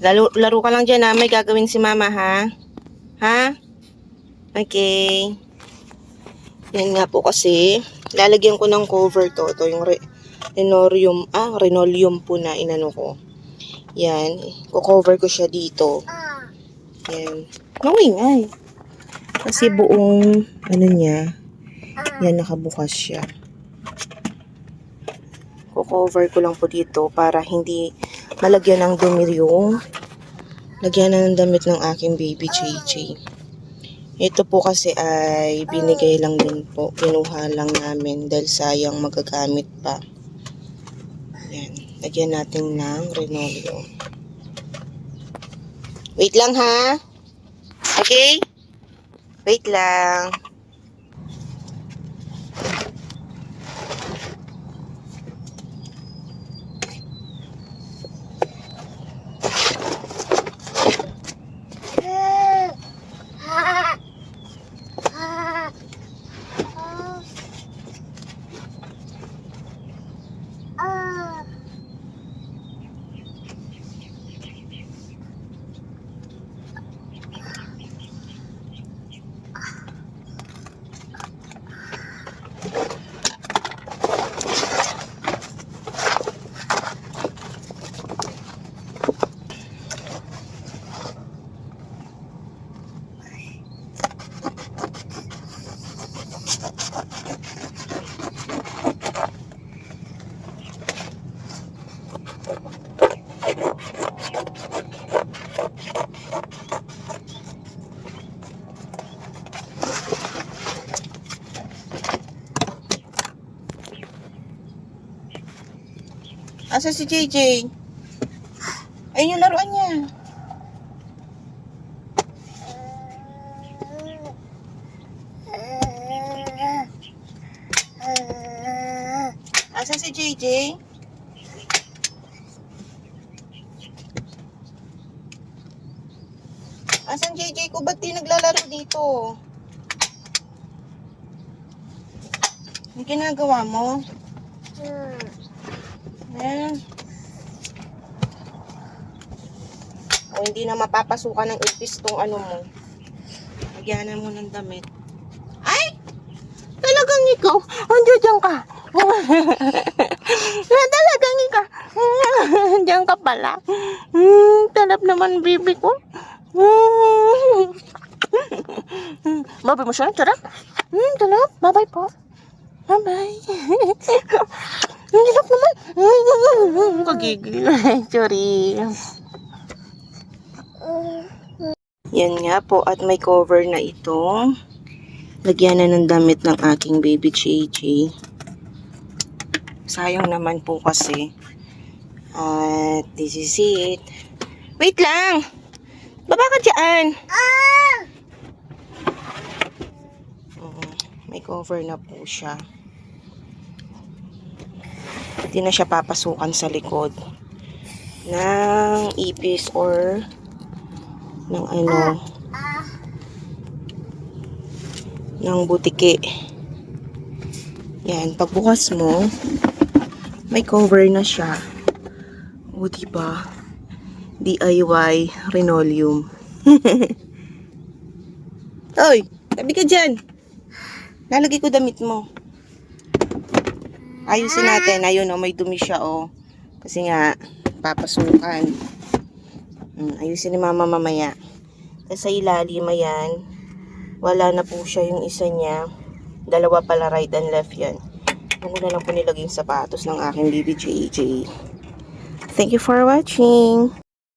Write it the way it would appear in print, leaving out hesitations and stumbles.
Laro ka lang dyan ha. May gagawin si mama ha. Ha? Okay. Yan nga po kasi. Lalagyan ko ng cover to. Ito yung Renoleum po na inano ko. Yan. Ko-cover ko siya dito. Yan. Mawingay. Kasi buong ano niya. Yan, nakabukas siya. Ko-cover ko lang po dito para hindi malagyan ng dumi yung lagyan na ng damit ng aking baby JJ. Ito po kasi ay binigay lang din po. Kinuha lang namin dahil sayang magagamit pa. Yan. Lagyan natin ng Renoleum. Wait lang ha. Okay? Wait lang. Asa si JJ? Ayun yung laruan niya. Asa si JJ? Asan JJ ko? Ba't di naglalaro dito? Ang ginagawa mo? Ayan. O hindi na mapapasukan ng ipis tong ano mo. Lagyanan mo ng damit. Ay! Talagang ikaw! Andiyan ka! Talagang ikaw! Andiyan ka pala. Talap naman bibi ko. Babay mo siya? Charap? Talap? Babay po. Babay. Ang hirap naman. Kagigil. Sorry. Yan nga po. At may cover na ito. Lagyan na ng damit ng aking baby JJ. Sayang naman po kasi. At this is it. Wait lang. Baba ka dyan. May cover na po siya. Hindi na siya papasukan sa likod ng ipis or ng ano ng butike. Yan, pagbukas mo may cover na siya. O diba? DIY Renoleum. Oy, tabi ka dyan. Lalagay ko damit mo. Ayusin natin. Ayun o, may dumi siya o. Kasi nga, papasukan. Ayusin ni mama mamaya. Kasi sa ilalim, ayan. Wala na po siya yung isa niya. Dalawa pala, right and left yan. Ano na lang po nilagay yung sapatos ng aking baby JJ. Thank you for watching.